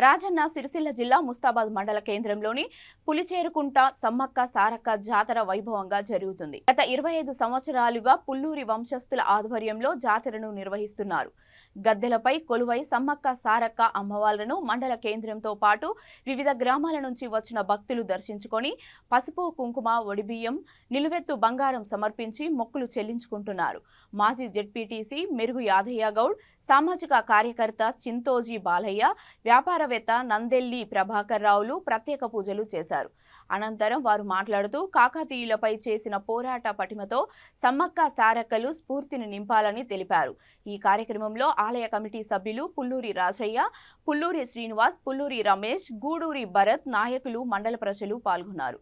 రాజన్న సిరిసిల్ల జిల్లా ముస్తాబాద్ మండల కేంద్రంలోని పులిచేరుకుంట సమ్మక్క సారక్క జాతర వైభవంగా జరుగుతుంది. గత 25 సంవత్సరాలుగా పుల్లూరి వంశస్థుల ఆధ్వర్యంలో జాతరను నిర్వహిస్తున్నారు. గద్దెలపై కొలువై సమ్మక్క సారక్క అమ్మవార్లను మండల కేంద్రంతో పాటు వివిధ గ్రామాల నుంచి వచ్చిన భక్తులు దర్శించుకొని పసుపు కుంకుమ ఒడిబియ్యం నిలువెత్తు బంగారం సమర్పించి మొక్కులు చెల్లించుకుంటున్నారు. మాజీ జెడ్పీటీసీ మెరుగు యాదయ్య గౌడ్, సామాజిక కార్యకర్త చింతోజీ బాలయ్య, వ్యాపారవేత్త నందెల్లి ప్రభాకర్ రావులు ప్రత్యేక పూజలు చేశారు. అనంతరం వారు మాట్లాడుతూ కాకతీయులపై చేసిన పోరాట పటిమతో సమ్మక్క సారక్కలు స్ఫూర్తిని నింపాలని తెలిపారు. ఈ కార్యక్రమంలో ఆలయ కమిటీ సభ్యులు పుల్లూరి రాజయ్య, పుల్లూరి శ్రీనివాస్, పుల్లూరి రమేష్, గూడూరి భరత్, నాయకులు, మండల ప్రజలు పాల్గొన్నారు.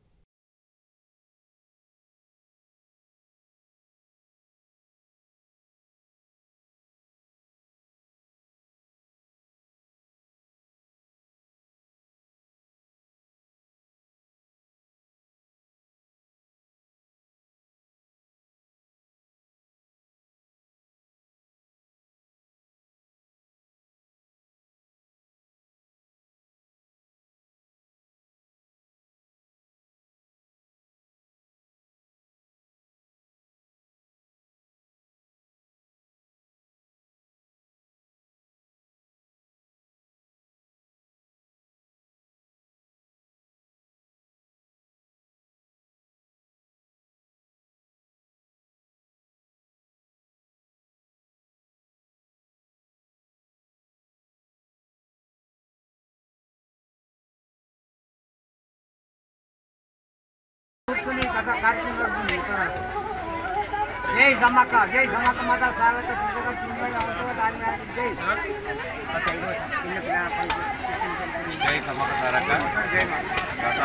जय समक्का माता सारक जय समक्का सारक गत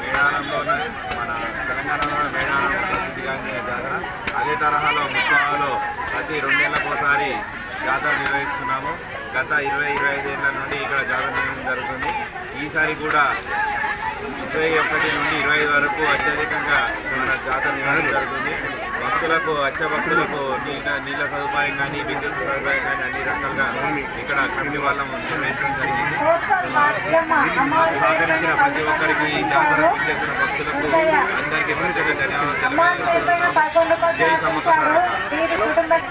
మేడారంలోని మన తెలంగాణలో మేడారం ప్రసిద్ధిగాంచిన జాతర అదే తరహాలో ముస్తాబాద్లో ప్రతి 2 ఏళ్లకోసారి జాతర నిర్వహిస్తున్నాము. గత 20-25 ఏళ్ల నుండి ఇక్కడ జాతర నిర్వహించడం జరుగుతుంది. ఈసారి కూడా 21 నుండి 25 వరకు అత్యధికంగా మన జాతర నిర్వహించడం జరుగుతుంది. భక్తులకు భక్తులకు నీళ్ళ సదుపాయం కానీ విద్యుత్ సదుపాయం కానీ అన్ని రకాలుగా ఇక్కడ కమిటీ వాళ్ళం నిర్వహించడం జరిగింది. సహకరించిన ప్రతి ఒక్కరికి ఈ జాతరకు ఇచ్చేసిన భక్తులకు అందరికీ ప్రత్యేక ధన్యవాదాలు తెలియజేస్తున్నాము. జై సమ్మక్క సారక్క.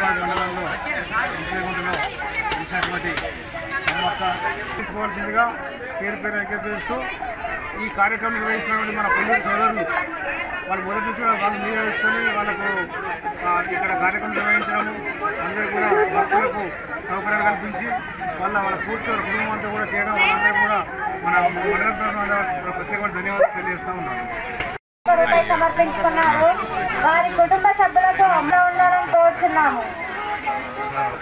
మండలంలో విశాఖపతి సమ్మక్క తీసుకోవాల్సిందిగా పేరు విజ్ఞప్తిస్తూ ఈ కార్యక్రమం నిర్వహిస్తున్నటువంటి మన పుల్లూరు సోదరులు వాళ్ళు మొదటి నుంచి వాళ్ళు నిర్వహిస్తూనే వాళ్ళకు ఇక్కడ కార్యక్రమం నిర్వహించడము అందరూ కూడా భక్తులకు సౌకర్యాలు కల్పించి వాళ్ళ పూర్తి కుటుంబం అంతా కూడా చేయడం వాళ్ళందరూ కూడా మన మండలం తరఫున ప్రత్యేకమైన ధన్యవాదాలు తెలియజేస్తూ ఉన్నాను. సమర్పించుకున్నారు. వారి కుటుంబ సభ్యులతో అమలు ఉండాలని కోరుతున్నాము.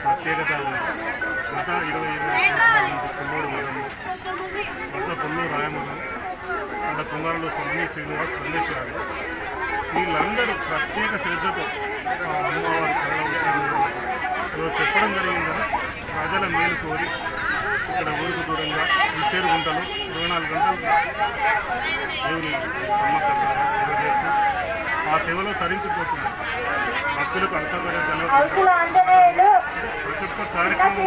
ప్రత్యేకత గత 20 పుల్లూరు రాయమూరు అక్కడ కుంగారులో స్వామి శ్రీనివాస్ రంగేశ్వరాలు వీళ్ళందరూ ప్రత్యేక శ్రద్ధతో అమ్మవారి కళ చెప్పడం జరిగిందని ప్రజల మేలు కోరి ఇక్కడ ఊరికి దూరంగా పులిచేరుకుంటలు 24 గంటలు దేవుని సమ్మక్క సేవ చేస్తూ ఆ సేవలో తరించిపోతుంది. భక్తులకు అసౌకర్యం ప్రతి ఒక్క కార్యక్రమం